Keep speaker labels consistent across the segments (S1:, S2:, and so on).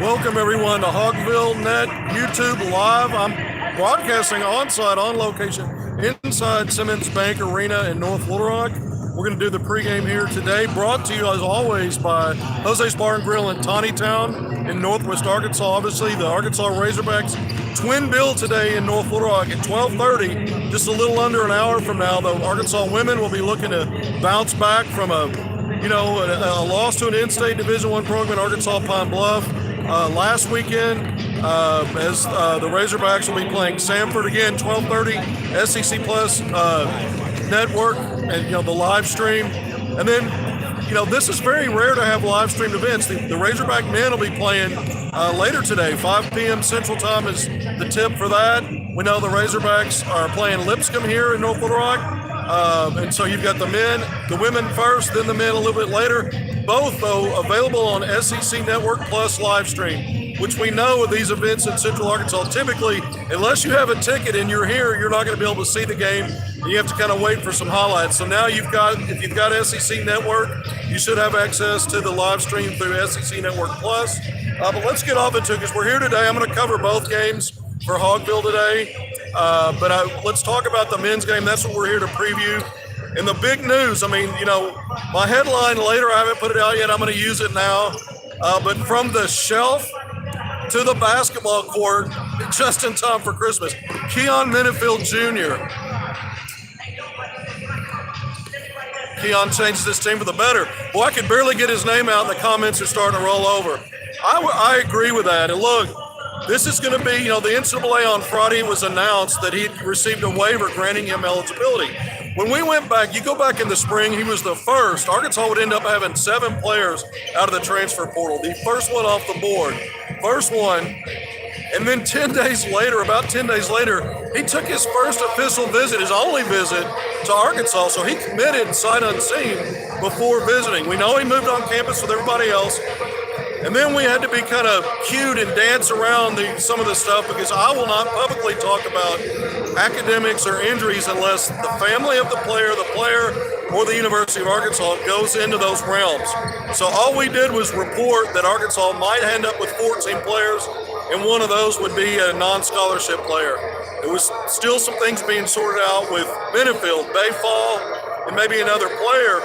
S1: Welcome everyone to HogvilleNET YouTube Live. I'm broadcasting on-site, on location, inside Simmons Bank Arena in North Little Rock. We're going to do the pregame here today, brought to you as always by Jose's Bar and Grill in Tawnytown in Northwest Arkansas. Obviously, the Arkansas Razorbacks twin bill today in North Little Rock at 12:30, just a little under an hour from now. The Arkansas women will be looking to bounce back from a loss to an in-state Division I program in Arkansas Pine Bluff last weekend, as the Razorbacks will be playing Samford again, 12:30, SEC Plus network, and the live stream. And then, this is very rare to have live streamed events. The Razorback men will be playing later today. 5 p.m. Central Time is the tip for that. We know the Razorbacks are playing Lipscomb here in North Little Rock. And so you've got the women first, then the men a little bit later. Both, though, available on SEC Network Plus live stream, which we know with these events in Central Arkansas, typically, unless you have a ticket and you're here, you're not going to be able to see the game. And you have to kind of wait for some highlights. So now if you've got SEC Network, you should have access to the live stream through SEC Network Plus. But let's get off into it because we're here today. I'm going to cover both games for Hogville today. Let's talk about the men's game. That's what we're here to preview. And the big news, my headline later, I haven't put it out yet. I'm going to use it now. But from the shelf to the basketball court, just in time for Christmas, Keon Menifield Jr. Keon changes his team for the better. Boy, I can barely get his name out, and the comments are starting to roll over. I agree with that. And look, this is going to be, the NCAA on Friday was announced that he received a waiver granting him eligibility. When we went back, you go back in the spring, he was the first. Arkansas would end up having 7 players out of the transfer portal. The first one off the board. First one. And then about 10 days later, he took his first official visit, his only visit to Arkansas. So he committed sight unseen before visiting. We know he moved on campus with everybody else. And then we had to be kind of cute and dance around some of the stuff because I will not publicly talk about academics or injuries unless the family of the player, or the University of Arkansas goes into those realms. So all we did was report that Arkansas might end up with 14 players, and one of those would be a non-scholarship player. There was still some things being sorted out with Menifield, Bayfall, and maybe another player.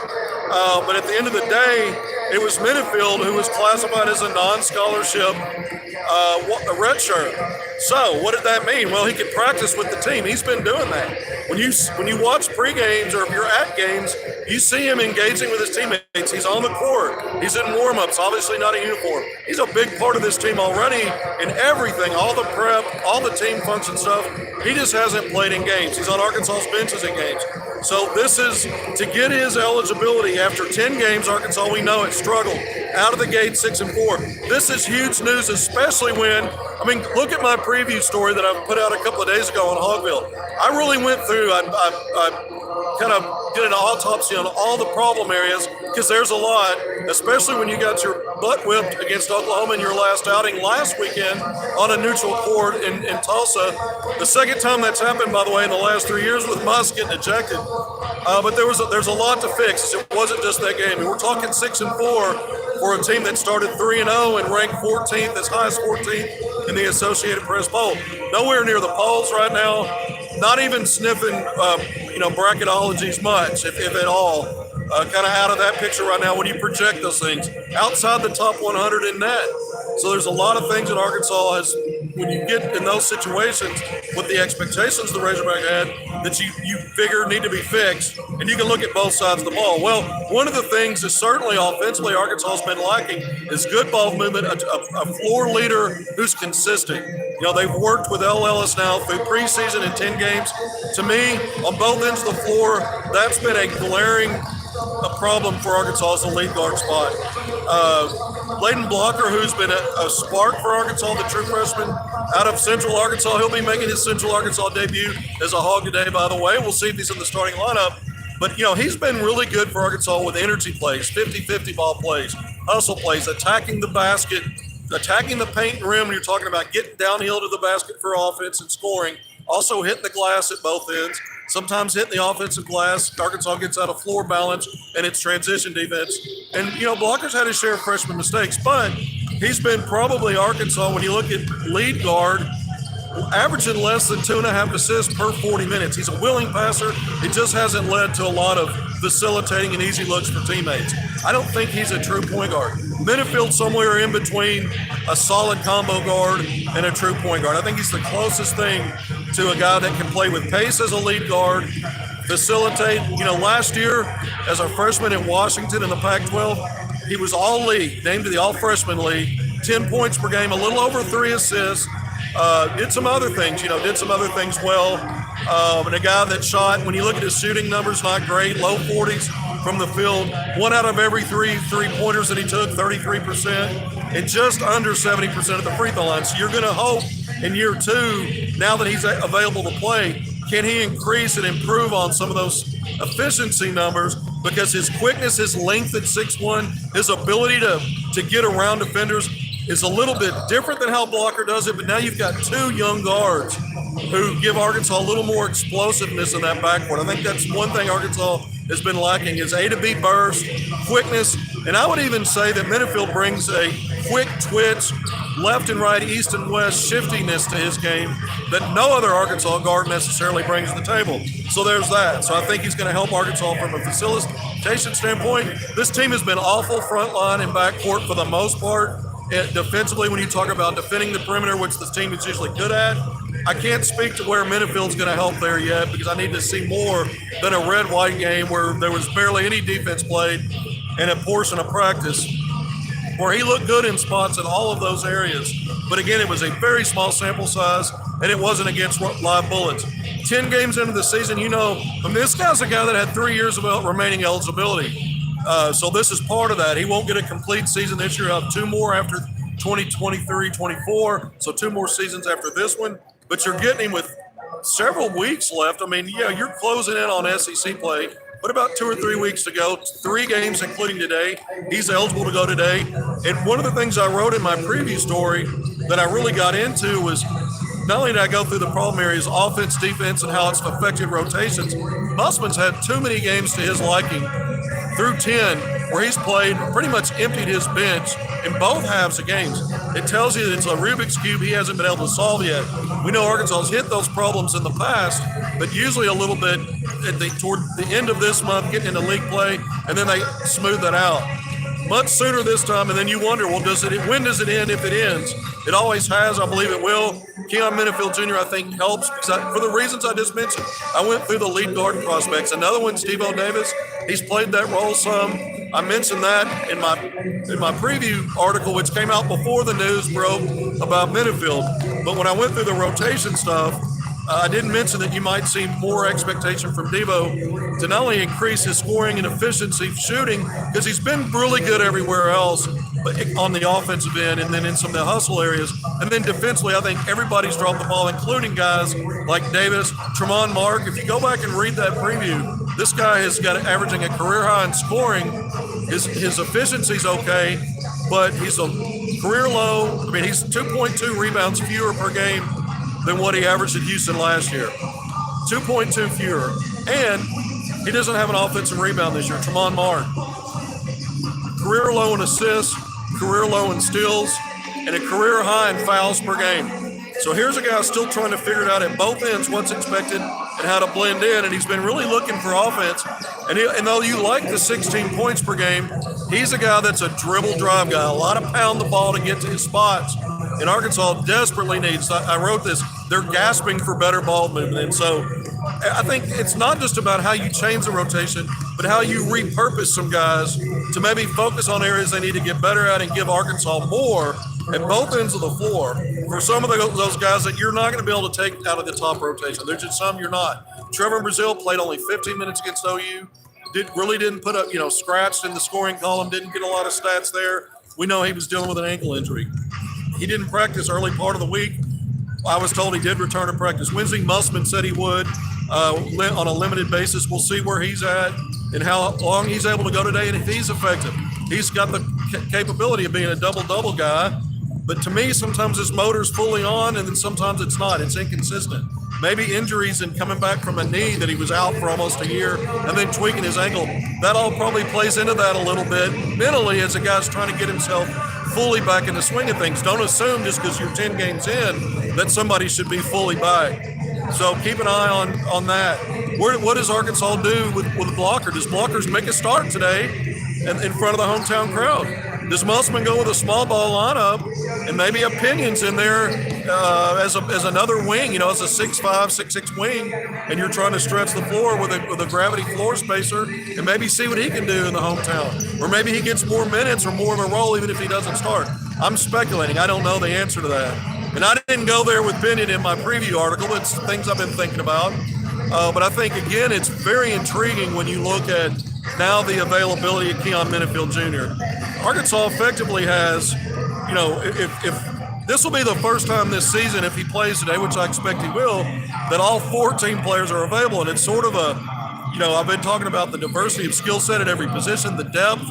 S1: But at the end of the day, it was Menifield who was classified as a non-scholarship redshirt. So what did that mean? Well, he could practice with the team. He's been doing that. When you watch pre-games or if you're at games, you see him engaging with his teammates. He's on the court. He's in warm-ups, obviously not in uniform. He's a big part of this team already in everything, all the prep, all the team function stuff. He just hasn't played in games. He's on Arkansas's benches in games. So this is to get his eligibility after 10 games. Arkansas, we know it struggled out of the gate 6-4. This is huge news, especially when, look at my preview story that I put out a couple of days ago on Hogville. I really went through, I kind of did an autopsy on all the problem areas because there's a lot, especially when you got your butt whipped against Oklahoma in your last outing last weekend on a neutral court in Tulsa. The second time that's happened, by the way, in the last 3 years with Muss getting ejected. But there's a lot to fix. It wasn't just that game. We're talking 6-4 for a team that started 3-0 and ranked 14th, as high as 14th in the Associated Press poll. Nowhere near the polls right now. Not even sniffing, bracketologies much, if at all. Kind of out of that picture right now when you project those things. Outside the top 100 in net. So there's a lot of things that Arkansas has, when you get in those situations with the expectations the Razorback had, that you figure need to be fixed, and you can look at both sides of the ball. Well, one of the things is certainly offensively Arkansas has been lacking is good ball movement, a floor leader who's consistent. They've worked with L. Ellis now through preseason in 10 games. To me, on both ends of the floor, that's been a glaring problem for Arkansas as a lead guard spot. Layden Blocker, who's been a spark for Arkansas, the true freshman out of Central Arkansas. He'll be making his Central Arkansas debut as a Hog today, by the way. We'll see if he's in the starting lineup. But, he's been really good for Arkansas with energy plays, 50-50 ball plays, hustle plays, attacking the basket, attacking the paint and rim when you're talking about getting downhill to the basket for offense and scoring, also hitting the glass at both ends. sometimes hitting the offensive glass. Arkansas gets out of floor balance, and it's transition defense. And, Blocker's had his share of freshman mistakes, but he's been probably Arkansas, when you look at lead guard, averaging less than 2.5 assists per 40 minutes. He's a willing passer. It just hasn't led to a lot of facilitating and easy looks for teammates. I don't think he's a true point guard. Menifield somewhere in between a solid combo guard and a true point guard. I think he's the closest thing to a guy that can play with pace as a lead guard, facilitate. Last year as a freshman at Washington in the Pac-12, he was all league, named to the all freshman league, 10 points per game, a little over 3 assists. Did some other things, well. And a guy that shot, when you look at his shooting numbers, not great, low 40s from the field. 1 out of every 3 3-pointers that he took, 33%, and just under 70% of the free throw line. So you're going to hope in year 2, now that he's available to play, can he increase and improve on some of those efficiency numbers? Because his quickness, his length at 6'1", his ability to get around defenders is a little bit different than how Blocker does it, but now you've got 2 young guards who give Arkansas a little more explosiveness in that backcourt. I think that's one thing Arkansas has been lacking is A to B burst, quickness, and I would even say that Menifield brings a quick twitch, left and right, east and west shiftiness to his game that no other Arkansas guard necessarily brings to the table. So there's that. So I think he's going to help Arkansas from a facilitation standpoint. This team has been awful front line and backcourt for the most part. Defensively, when you talk about defending the perimeter, which this team is usually good at, I can't speak to where Menifield's going to help there yet because I need to see more than a red-white game where there was barely any defense played and a portion of practice where he looked good in spots in all of those areas. But again, it was a very small sample size, and it wasn't against live bullets. 10 games into the season, this guy's a guy that had 3 years of remaining eligibility. So this is part of that. He won't get a complete season this year. He'll have 2 more after 2023-24, so 2 more seasons after this one. But you're getting him with several weeks left. You're closing in on SEC play. What about 2 or 3 weeks to go? 3 games, including today. He's eligible to go today. And one of the things I wrote in my preview story that I really got into was not only did I go through the problem areas, offense, defense, and how it's affected rotations, Musman's had too many games to his liking through 10 where he's played, pretty much emptied his bench in both halves of games. It tells you that it's a Rubik's Cube he hasn't been able to solve yet. We know Arkansas has hit those problems in the past, but usually a little bit toward the end of this month, getting into league play, and then they smooth that out. Much sooner this time, and then you wonder, when does it end if it ends? It always has. I believe it will. Keon Menifield Jr., I think, helps because for the reasons I just mentioned. I went through the lead guard prospects. Another one, Steve-O Davis. He's played that role some. I mentioned that in my preview article, which came out before the news broke about Menifield. But when I went through the rotation stuff, I didn't mention that you might see more expectation from Devo to not only increase his scoring and efficiency shooting, because he's been really good everywhere else, but on the offensive end and then in some of the hustle areas. And then defensively, I think everybody's dropped the ball, including guys like Davis, Tremont Mark. If you go back and read that preview, this guy has got averaging a career high in scoring. His efficiency's okay, but he's a career low. He's 2.2 rebounds fewer per game than what he averaged at Houston last year. 2.2 fewer. And he doesn't have an offensive rebound this year, Tremont Mark. Career low in assists, career low in steals, and a career high in fouls per game. So here's a guy still trying to figure it out at both ends, what's expected and how to blend in, and he's been really looking for offense. And though you like the 16 points per game, he's a guy that's a dribble drive guy, a lot of pound the ball to get to his spots. And Arkansas desperately needs, I wrote this, they're gasping for better ball movement. And so I think it's not just about how you change the rotation, but how you repurpose some guys to maybe focus on areas they need to get better at and give Arkansas more at both ends of the floor for some of those guys that you're not going to be able to take out of the top rotation. There's just some you're not. Trevor Brazile played only 15 minutes against OU. Didn't put up, scratched in the scoring column, didn't get a lot of stats there. We know he was dealing with an ankle injury. He didn't practice early part of the week. I was told he did return to practice Wednesday. Musman said he would on a limited basis. We'll see where he's at and how long he's able to go today and if he's effective. He's got the capability of being a double-double guy. But to me, sometimes his motor's fully on and then sometimes it's not. It's inconsistent. maybe injuries and coming back from a knee that he was out for almost a year and then tweaking his ankle. That all probably plays into that a little bit mentally as a guy's trying to get himself fully back in the swing of things. Don't assume just because you're 10 games in that somebody should be fully back. So keep an eye on that. What does Arkansas do with Blocker? Does Blockers make a start today in front of the hometown crowd? Does Musselman go with a small ball lineup and maybe Opinions in there as another wing, as a 6'5", 6'6" wing, and you're trying to stretch the floor with a gravity floor spacer and maybe see what he can do in the hometown. Or maybe he gets more minutes or more of a role even if he doesn't start. I'm speculating. I don't know the answer to that. And I didn't go there with Pinion in my preview article. It's things I've been thinking about. But I think, again, it's very intriguing when you look at now the availability of Keon Menifield Jr. Arkansas effectively has, if this will be the first time this season, if he plays today, which I expect he will, that all 14 players are available. And it's sort of I've been talking about the diversity of skill set at every position, the depth.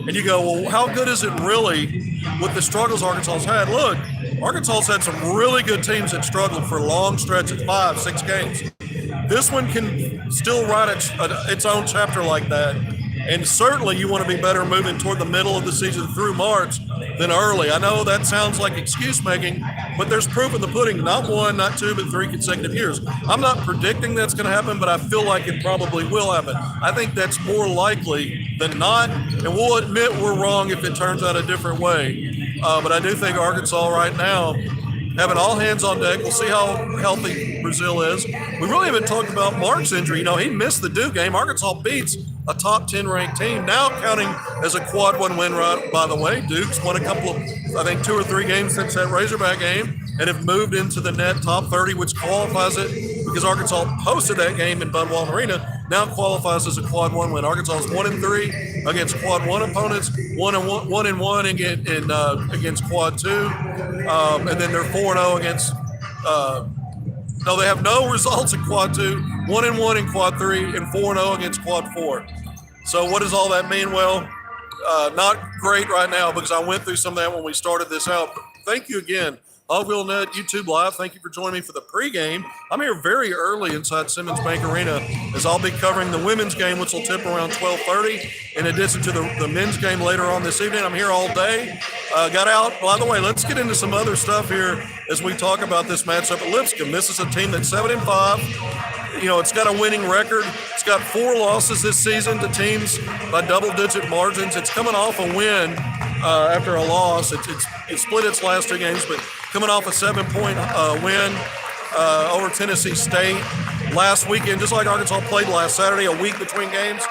S1: And you go, well, how good is it really with the struggles Arkansas's had? Look, Arkansas's had some really good teams that struggled for long stretches, 5, 6 games. This one can still write its own chapter like that. And certainly you want to be better moving toward the middle of the season through March than early. I know that sounds like excuse making, but there's proof in the pudding, not 1, not 2, but 3 consecutive years. I'm not predicting that's going to happen, but I feel like it probably will happen. I think that's more likely than not, and we'll admit we're wrong if it turns out a different way. But I do think Arkansas right now, having all hands on deck. We'll see how healthy Brazil is. We really haven't talked about Mark's injury. He missed the Duke game. Arkansas beats a top 10 ranked team, now counting as a quad 1 win, by the way. Duke's won a couple of, I think 2 or 3 games since that Razorback game and have moved into the net top 30, which qualifies it because Arkansas hosted that game in Bud Walton Arena, now qualifies as a quad 1 win. Arkansas is 1-3 against quad 1 opponents, 1-1 against quad 2, and then they're 4-0 against no, they have no results in quad 2, 1-1 in quad 3, and 4-0 against quad 4. So what does all that mean? Well, not great right now because I went through some of that when we started this out. But thank you again. HogvilleNet YouTube Live, thank you for joining me for the pregame. I'm here very early inside Simmons Bank Arena as I'll be covering the women's game, which will tip around 12:30. In addition to the men's game later on this evening, I'm here all day. Got out. By the way, let's get into some other stuff here as we talk about this matchup at Lipscomb. This is a team that's 7-5. It's got a winning record. It's got 4 losses this season to teams by double-digit margins. It's coming off a win after a loss. It split its last 2 games, but coming off a 7-point win over Tennessee State last weekend, just like Arkansas played last Saturday, a week between games.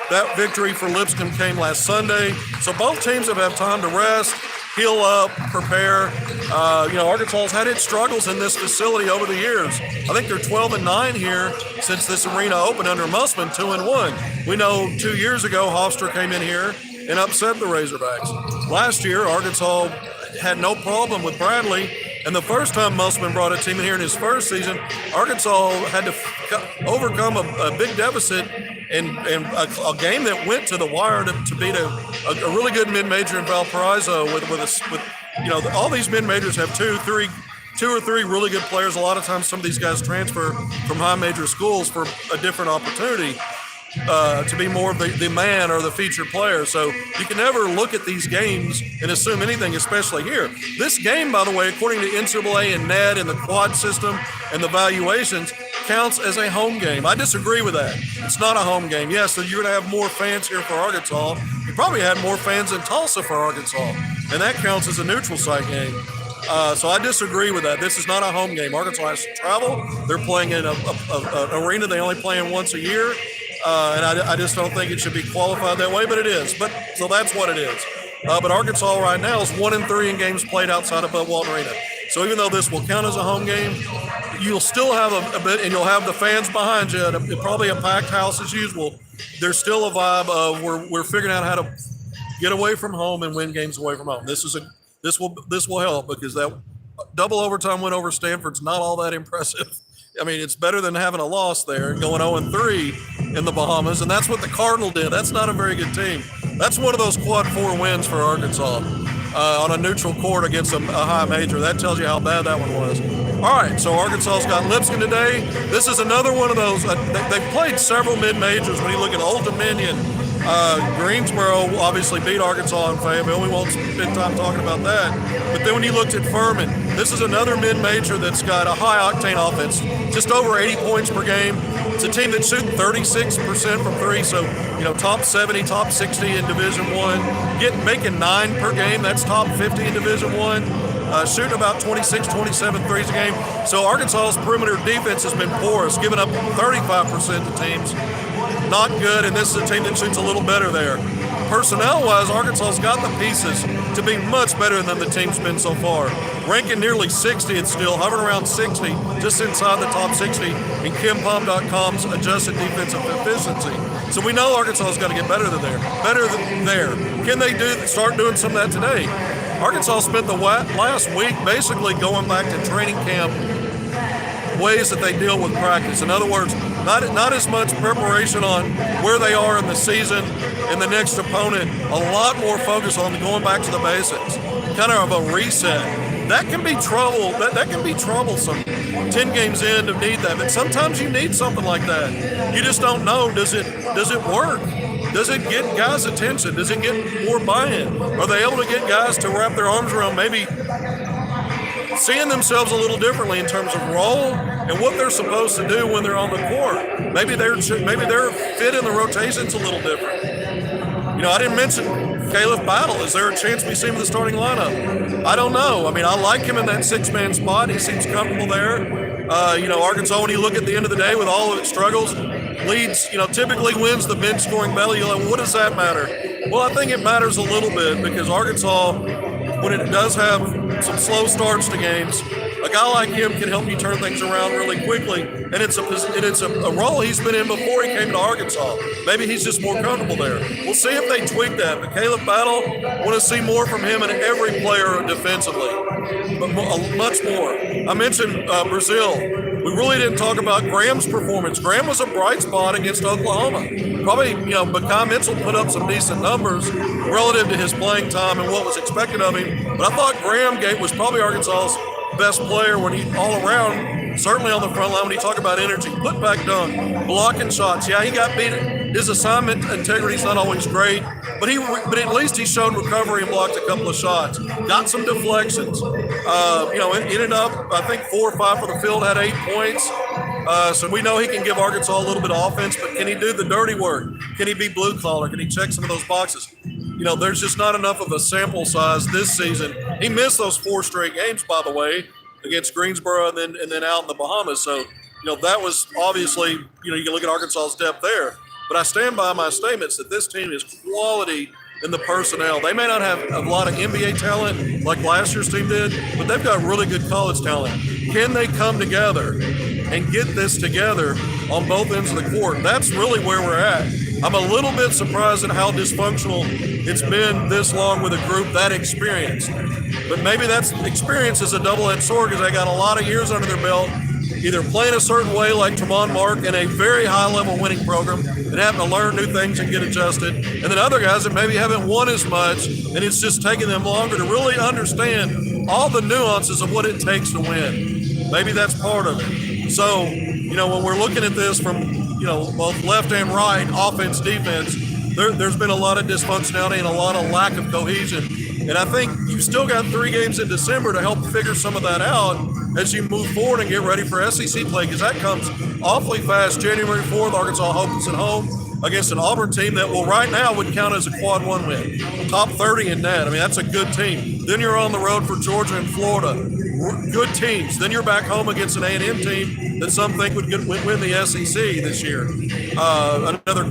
S1: That victory for Lipscomb came last Sunday. So both teams have had time to rest, heal up, prepare. Arkansas's had its struggles in this facility over the years. I think they're 12-9 here since this arena opened under Musselman, 2-1. We know 2 years ago, Hofstra came in here and upset the Razorbacks. Last year, Arkansas had no problem with Bradley, and the first time Musselman brought a team in here in his first season, Arkansas had to overcome a big deficit and a game that went to the wire to beat a really good mid-major in Valparaiso with all these mid-majors have two or three really good players. A lot of times some of these guys transfer from high major schools for a different opportunity to be more of the man or the featured player. So you can never look at these games and assume anything, especially here. This game, by the way, according to NCAA and NED and the quad system and the valuations, counts as a home game. I disagree with that. It's not a home game. Yes, so you're going to have more fans here for Arkansas. You probably had more fans in Tulsa for Arkansas, and that counts as a neutral site game. So I disagree with that. This is not a home game. Arkansas has to travel. They're playing in an arena they only play in once a year. And I just don't think it should be qualified that way, but it is. So that's what it is. But Arkansas right now is 1-3 in games played outside of Bud Walton Arena. So even though this will count as a home game, you'll still have a bit, and you'll have the fans behind you, and probably a packed house as usual. There's still a vibe of we're figuring out how to get away from home and win games away from home. This will help because that double overtime win over Stanford's not all that impressive. I mean, it's better than having a loss there and going 0-3 in the Bahamas, and that's what the Cardinal did. That's not a very good team. That's one of those quad 4 wins for Arkansas. on a neutral court against a high major. That tells you how bad that one was. All right, so Arkansas's got Lipscomb today. This is another one of those. They've played several mid-majors. When you look at Old Dominion, Greensboro obviously beat Arkansas in Fayetteville. We won't spend time talking about that. But then when you looked at Furman, this is another mid-major that's got a high-octane offense, just over 80 points per game. It's a team that's shooting 36% from three, so top 70, top 60 in Division I. Making 9 per game, that's top 50 in Division I. Shooting about 26, 27 threes a game. So Arkansas's perimeter defense has been porous, giving up 35% to teams. Not good, and this is a team that shoots a little better there. Personnel-wise, Arkansas's got the pieces to be much better than the team's been so far. Ranking nearly 60, it's still hovering around 60, just inside the top 60 in KenPom.com's adjusted defensive efficiency. So we know Arkansas's got to get better than there. Can they start doing some of that today? Arkansas spent the last week basically going back to training camp ways that they deal with practice. In other words, not as much preparation on where they are in the season and the next opponent, a lot more focus on going back to the basics, kind of a reset. That can be trouble. That can be troublesome. 10 games in to need that, but sometimes you need something like that. You just don't know. Does it work? Does it get guys' attention? Does it get more buy-in? Are they able to get guys to wrap their arms around maybe seeing themselves a little differently in terms of role and what they're supposed to do when they're on the court? Maybe they're fit in the rotations a little different. I didn't mention Caleb Battle. Is there a chance we see him in the starting lineup? I don't know. I mean, I like him in that 6-man spot. He seems comfortable there. Arkansas, when you look at the end of the day with all of its struggles, leads, typically wins the bench scoring battle. You're like, what does that matter? Well, I think it matters a little bit because Arkansas, when it does have some slow starts to games, a guy like him can help you turn things around really quickly. And it's a role he's been in before he came to Arkansas. Maybe he's just more comfortable there. We'll see if they tweak that. But Caleb Battle, want to see more from him and every player defensively, but much more. I mentioned Brazil. We really didn't talk about Graham's performance. Graham was a bright spot against Oklahoma. Probably, Makai Mitchell put up some decent numbers relative to his playing time and what was expected of him. But I thought Graham was probably Arkansas's best player when he all around, certainly on the front line when you talk about energy, put back dunk, blocking shots. Yeah, he got beat. His assignment integrity is not always great, but at least he showed recovery and blocked a couple of shots. Got some deflections. Ended up, I think 4 or 5 for the field, had 8 points. So we know he can give Arkansas a little bit of offense, but can he do the dirty work? Can he be blue collar? Can he check some of those boxes? There's just not enough of a sample size this season. He missed those 4 straight games, by the way, against Greensboro and then out in the Bahamas. So, that was obviously, you can look at Arkansas's depth there. But I stand by my statements that this team is quality in the personnel. They may not have a lot of NBA talent like last year's team did, but they've got really good college talent. Can they come together and get this together on both ends of the court? That's really where we're at. I'm a little bit surprised at how dysfunctional it's been this long with a group that experienced. But maybe that's experience is a double-edged sword because they got a lot of years under their belt, either playing a certain way like Tremont Mark in a very high-level winning program and having to learn new things and get adjusted, and then other guys that maybe haven't won as much, and it's just taking them longer to really understand all the nuances of what it takes to win. Maybe that's part of it. So, when we're looking at this from, both left and right, offense, defense, there's been a lot of dysfunctionality and a lot of lack of cohesion. And I think you've still got 3 games in December to help figure some of that out as you move forward and get ready for SEC play, because that comes awfully fast. January 4th, Arkansas hopes at home against an Auburn team that right now would count as a quad 1 win. Top 30 in net. I mean, that's a good team. Then you're on the road for Georgia and Florida. Good teams. Then you're back home against an A&M team that some think would win the SEC this year. Another,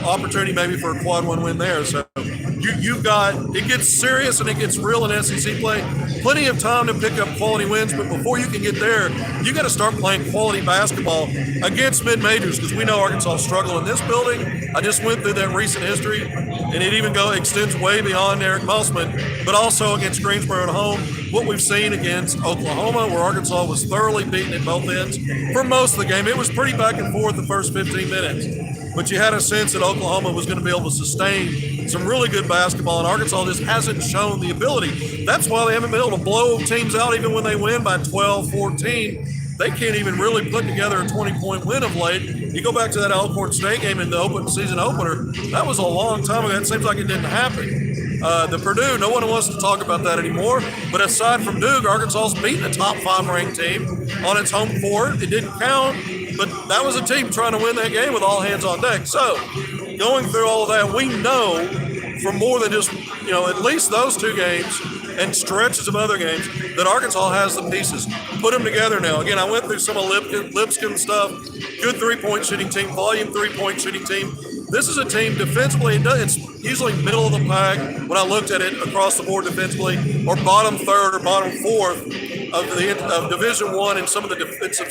S1: opportunity maybe for a quad 1 win there. So you've got, it gets serious and it gets real in SEC play. Plenty of time to pick up quality wins, but before you can get there, you got to start playing quality basketball against mid-majors, because we know Arkansas struggle in this building. I just went through that recent history, and it even extends way beyond Eric Musman, but also against Greensboro at home. What we've seen against Oklahoma, where Arkansas was thoroughly beaten at both ends for most of the game. It was pretty back and forth the first 15 minutes, but you had a sense that Oklahoma was going to be able to sustain some really good basketball, and Arkansas just hasn't shown the ability. That's why they haven't been able to blow teams out even when they win by 12, 14. They can't even really put together a 20-point win of late. You go back to that Alcorn State game in the season opener, that was a long time ago. It seems like it didn't happen. The Purdue, no one wants to talk about that anymore. But aside from Duke, Arkansas's beaten a top 5 ranked team on its home court. It didn't count, but that was a team trying to win that game with all hands on deck. So going through all of that, we know from more than just, at least those 2 games and stretches of other games that Arkansas has the pieces. Put them together now. Again, I went through some of Lipscomb stuff. Good 3-point shooting team, volume 3-point shooting team. This is a team defensively, it's usually middle of the pack when I looked at it across the board defensively, or bottom 3rd or bottom 4th of Division I in some of the defensive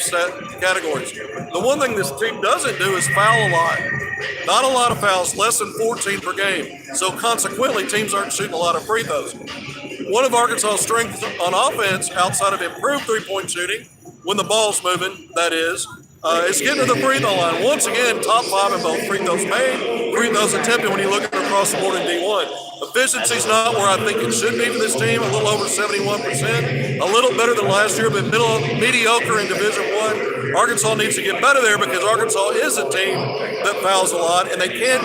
S1: categories. The one thing this team doesn't do is foul a lot. Not a lot of fouls, less than 14 per game. So consequently, teams aren't shooting a lot of free throws. One of Arkansas' strengths on offense, outside of improved 3-point shooting, when the ball's moving, that is getting to the free throw line. Once again, top 5 in both free throws made, free throws attempted when you look at across the board in D1. Efficiency's not where I think it should be for this team, a little over 71%, a little better than last year, but mediocre in Division I. Arkansas needs to get better there because Arkansas is a team that fouls a lot, and they can't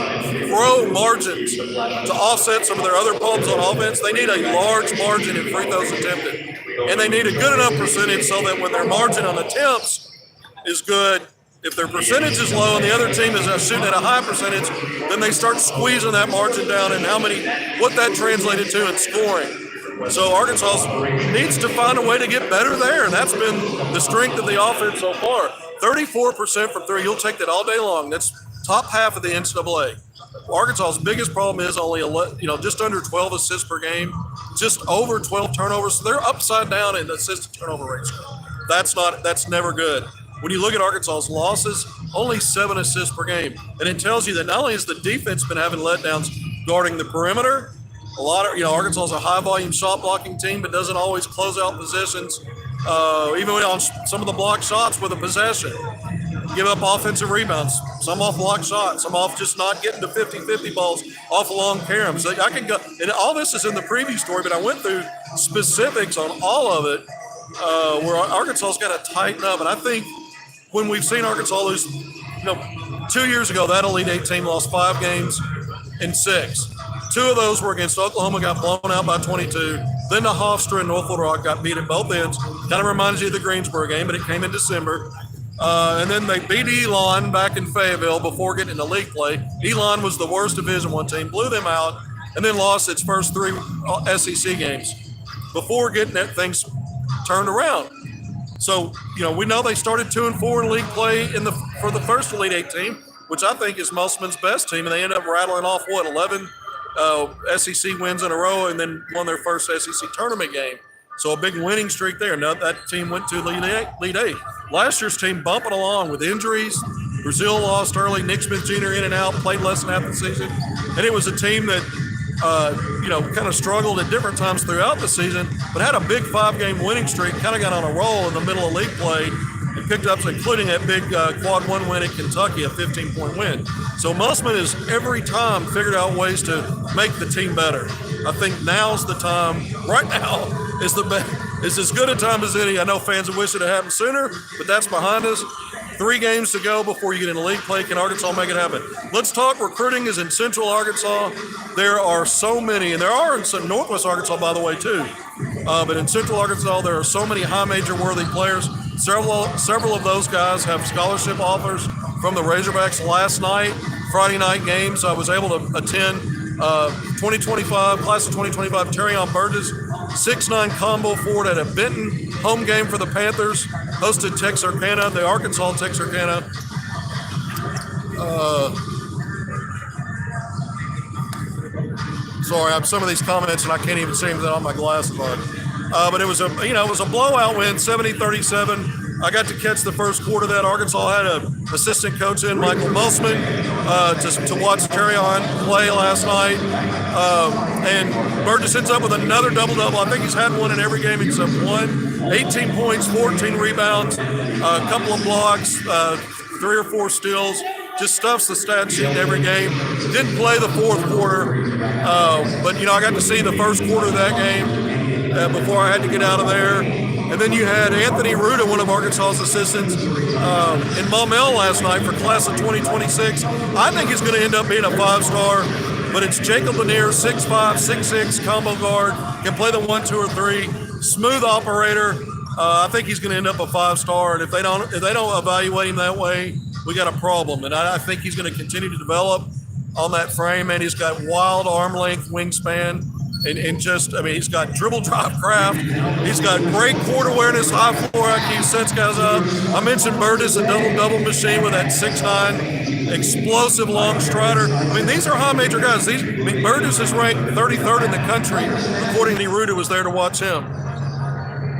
S1: grow margins to offset some of their other problems on offense. They need a large margin in free throws attempted, and they need a good enough percentage so that when their margin on attempts is good, if their percentage is low and the other team is shooting at a high percentage, then they start squeezing that margin down and what that translated to in scoring. So Arkansas needs to find a way to get better there, and that's been the strength of the offense so far. 34% from 3, you'll take that all day long. That's top half of the NCAA. Arkansas's biggest problem is only just under 12 assists per game, just over 12 turnovers. So they're upside down in the assist to turnover ratio. That's never good. When you look at Arkansas's losses, only 7 assists per game. And it tells you that not only has the defense been having letdowns guarding the perimeter, Arkansas is a high volume shot blocking team, but doesn't always close out positions, even on some of the blocked shots with a possession. Give up offensive rebounds, some off blocked shots, some off just not getting to 50-50 balls off a long carom. So I can go, and all this is in the preview story, but I went through specifics on all of it, where Arkansas's got to tighten up. And I think when we've seen Arkansas lose, 2 years ago, that Elite 8 team lost 5 games in 6. 2 of those were against Oklahoma, got blown out by 22. Then the Hofstra and North Little Rock got beat at both ends. Kind of reminds you of the Greensboro game, but it came in December. And then they beat Elon back in Fayetteville before getting into league play. Elon was the worst Division I team, blew them out, and then lost its first 3 SEC games before getting things turned around. So, we know they started 2-4 in league play for the first Elite 8 team, which I think is Musselman's best team, and they ended up rattling off 11 SEC wins in a row, and then won their first SEC tournament game. So a big winning streak there. Now that team went to Elite 8. Last year's team bumping along with injuries. Brazil lost early. Nick Smith Jr. in and out, played less than half the season, and it was a team that kind of struggled at different times throughout the season, but had a big 5-game winning streak, kind of got on a roll in the middle of league play, and picked up, including that big quad 1 win at Kentucky, a 15-point win. So Musselman has every time figured out ways to make the team better. I think now's the time, right now, is as good a time as any. I know fans would wish it had happened sooner, but that's behind us. 3 games to go before you get into league play. Can Arkansas make it happen? Let's talk recruiting. Is in Central Arkansas. There are so many, and there are in Northwest Arkansas, by the way, too. But in Central Arkansas, there are so many high major worthy players. Several of those guys have scholarship offers from the Razorbacks last night, Friday night games. I was able to attend 2025, class of 2025, Terrion Burgess, 6'9" combo forward at a Benton home game for the Panthers, hosted Texarkana, the Arkansas Texarkana. Sorry, I'm some of these comments and I can't even see them without my glasses on. But it was a blowout win, 70-37. I got to catch the first quarter of that. Arkansas had an assistant coach in, Michael Musselman, to watch Terrion play last night. And Burgess ends up with another double-double. I think he's had one in every game except one. 18 points, 14 rebounds, a couple of blocks, 3 or 4 steals. just stuffs the stat sheet every game. Didn't play the fourth quarter, but I got to see the first quarter of that game before I had to get out of there. And then you had Anthony Ruda, one of Arkansas's assistants, in Maumelle last night for class of 2026. I think he's going to end up being a 5-star, but it's Jacob Lanier, 6'5", 6'6", combo guard, can play the 1, 2, or 3, smooth operator. I think he's going to end up a 5-star, and if they don't evaluate him that way, we got a problem. And I think he's going to continue to develop on that frame, and he's got wild arm length, wingspan. And he's got dribble drive craft. He's got great court awareness, high floor IQ, sets guys up. I mentioned Burgess, a double-double machine with that 6'9", explosive long strider. These are high major guys. Burgess is ranked 33rd in the country, according to Ruda was there to watch him.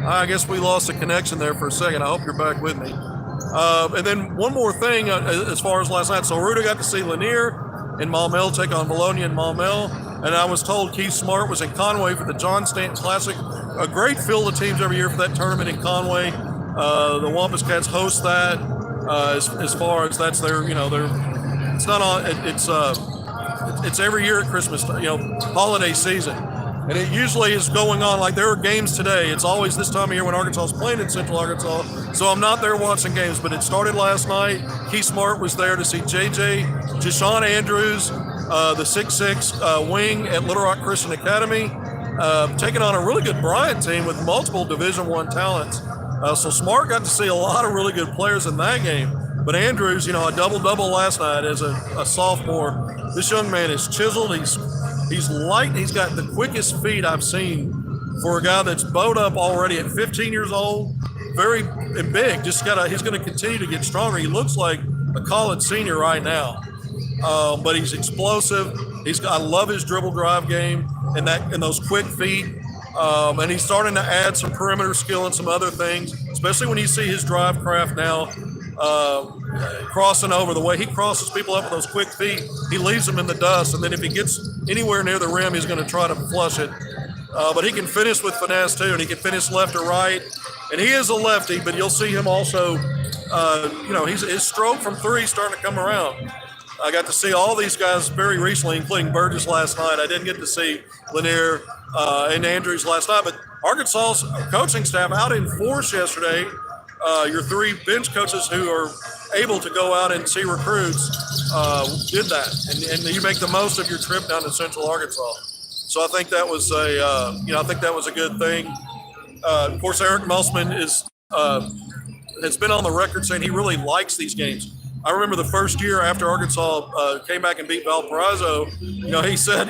S1: I guess we lost the connection there for a second. I hope you're back with me. And then one more thing as far as last night. So Ruda got to see Lanier in Maumelle take on Bologna in Maumelle. And I was told Keith Smart was in Conway for the John Stanton Classic. A great field of teams every year for that tournament in Conway. The Wampus Cats host that. As far as that's their, it's not on. It's every year at Christmas, holiday season, and it usually is going on. Like there are games today. It's always this time of year when Arkansas is playing in Central Arkansas. So I'm not there watching games, but it started last night. Keith Smart was there to see Jashawn Andrews, the 6'6" wing at Little Rock Christian Academy, taking on a really good Bryant team with multiple Division I talents. So Smart got to see a lot of really good players in that game. But Andrews, a double-double last night as a sophomore. This young man is chiseled. He's light. He's got the quickest feet I've seen for a guy that's bowed up already at 15 years old. Very big. He's going to continue to get stronger. He looks like a college senior right now. But he's explosive. I love his dribble drive game and those quick feet. And he's starting to add some perimeter skill and some other things, especially when you see his drive craft now, crossing over. The way he crosses people up with those quick feet, he leaves them in the dust. And then if he gets anywhere near the rim, he's going to try to flush it. But he can finish with finesse too, and he can finish left or right. And he is a lefty, but you'll see him also, his stroke from three is starting to come around. I got to see all these guys very recently, including Burgess last night. I didn't get to see Lanier and Andrews last night, but Arkansas's coaching staff out in force yesterday. Your three bench coaches who are able to go out and see recruits did that, and you make the most of your trip down to Central Arkansas. So I think that was a good thing. Of course, Eric Musman has been on the record saying he really likes these games. I remember the first year after Arkansas came back and beat Valparaiso, he said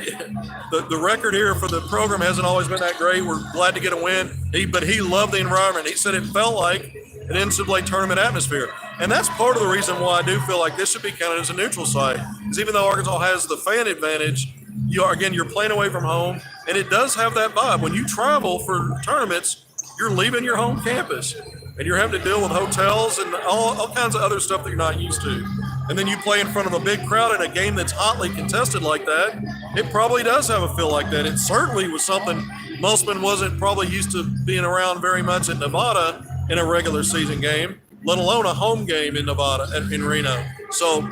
S1: the record here for the program hasn't always been that great. We're glad to get a win. But he loved the environment. He said it felt like an NCAA tournament atmosphere. And that's part of the reason why I do feel like this should be counted as a neutral site. Because even though Arkansas has the fan advantage, you're playing away from home, and it does have that vibe. When you travel for tournaments, you're leaving your home campus. And you're having to deal with hotels and all kinds of other stuff that you're not used to. And then you play in front of a big crowd in a game that's hotly contested like that. It probably does have a feel like that. It certainly was something Musman wasn't probably used to being around very much in Nevada in a regular season game, let alone a home game in Nevada, in Reno. So,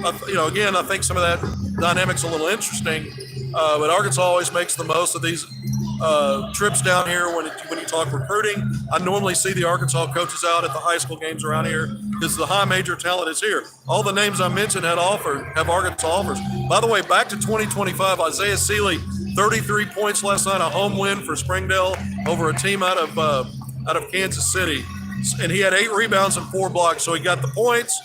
S1: again, I think some of that dynamic's a little interesting. But Arkansas always makes the most of these trips down here when you talk recruiting. I normally see the Arkansas coaches out at the high school games around here because the high major talent is here. All the names I mentioned have Arkansas offers. By the way, back to 2025, Isaiah Seeley, 33 points last night, a home win for Springdale over a team out of Kansas City. And he had 8 rebounds and 4 blocks. So he got the points,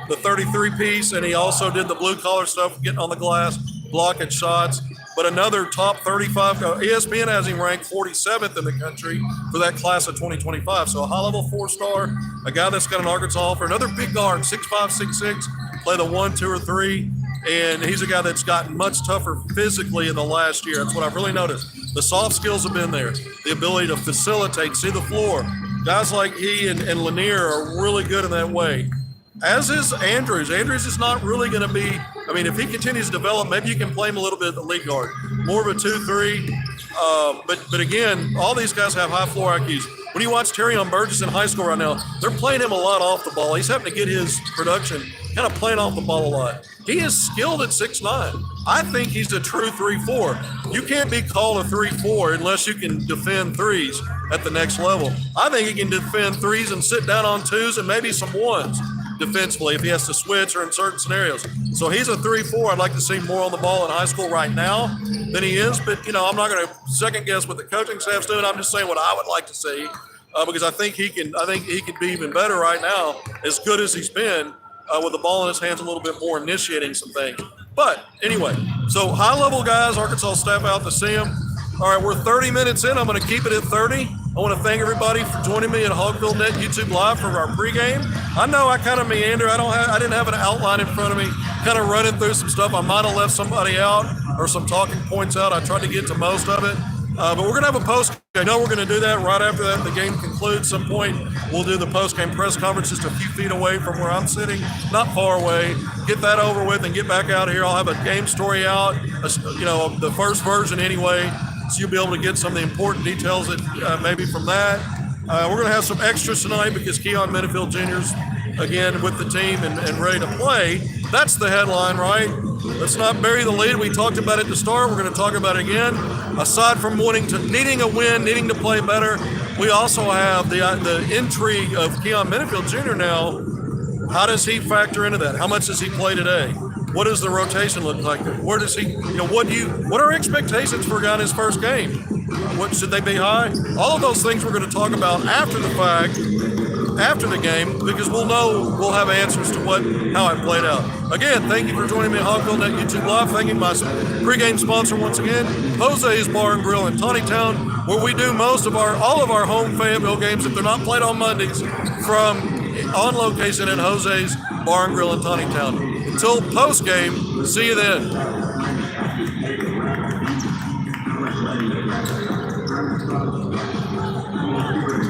S1: the 33 piece, and he also did the blue collar stuff, getting on the glass, blocking shots. But another top 35, ESPN has him ranked 47th in the country for that class of 2025. So a high-level 4-star, a guy that's got an Arkansas offer, another big guard, 6'5", 6'6", play the 1, 2, or 3. And he's a guy that's gotten much tougher physically in the last year. That's what I've really noticed. The soft skills have been there. The ability to facilitate, see the floor. Guys like he and Lanier are really good in that way. As is Andrews. Andrews is not really going to be, if he continues to develop, maybe you can play him a little bit at the lead guard. More of a 2-3, But again, all these guys have high floor IQs. When you watch Keyon Burgess in high school right now, they're playing him a lot off the ball. He's having to get his production kind of playing off the ball a lot. He is skilled at 6'9". I think he's a true 3-4. You can't be called a 3-4 unless you can defend threes at the next level. I think he can defend threes and sit down on twos and maybe some ones defensively if he has to switch or in certain scenarios. So he's a 3-4. I'd like to see more on the ball in high school right now than he is. But, I'm not going to second guess what the coaching staff's doing. I'm just saying what I would like to see because I think he can be even better right now, as good as he's been with the ball in his hands a little bit more, initiating some things. But anyway, so high-level guys, Arkansas staff out to see him. All right, we're 30 minutes in. I'm going to keep it at 30. I want to thank everybody for joining me at HogvilleNet YouTube Live for our pregame. I know I kind of meander. I didn't have an outline in front of me, kind of running through some stuff. I might have left somebody out or some talking points out. I tried to get to most of it. But we're going to have a post. I know we're going to do that right after the game concludes. Some point we'll do the post-game press conference just a few feet away from where I'm sitting, not far away. Get that over with and get back out of here. I'll have a game story out, the first version anyway, so you'll be able to get some of the important details that maybe from that. We're going to have some extras tonight because Keon Menifield Jr.'s again with the team and ready to play. That's the headline, right? Let's not bury the lead. We talked about it to start. We're going to talk about it again. Aside from needing a win, needing to play better, we also have the intrigue of Keon Menifield Jr. now. How does he factor into that? How much does he play today? What does the rotation look like? Where does he, what are expectations for a guy in his first game? What should they be high? All of those things we're going to talk about after the fact, after the game, because we'll have answers to how it played out. Again, thank you for joining me at HogvilleNet YouTube Live. Thank you, my pregame sponsor once again, Jose's Bar and Grill in Tawnytown, where we do all of our home Fayetteville games, if they're not played on Mondays, from on location at Jose's Bar and Grill in Tawnytown. Until post game, see you then.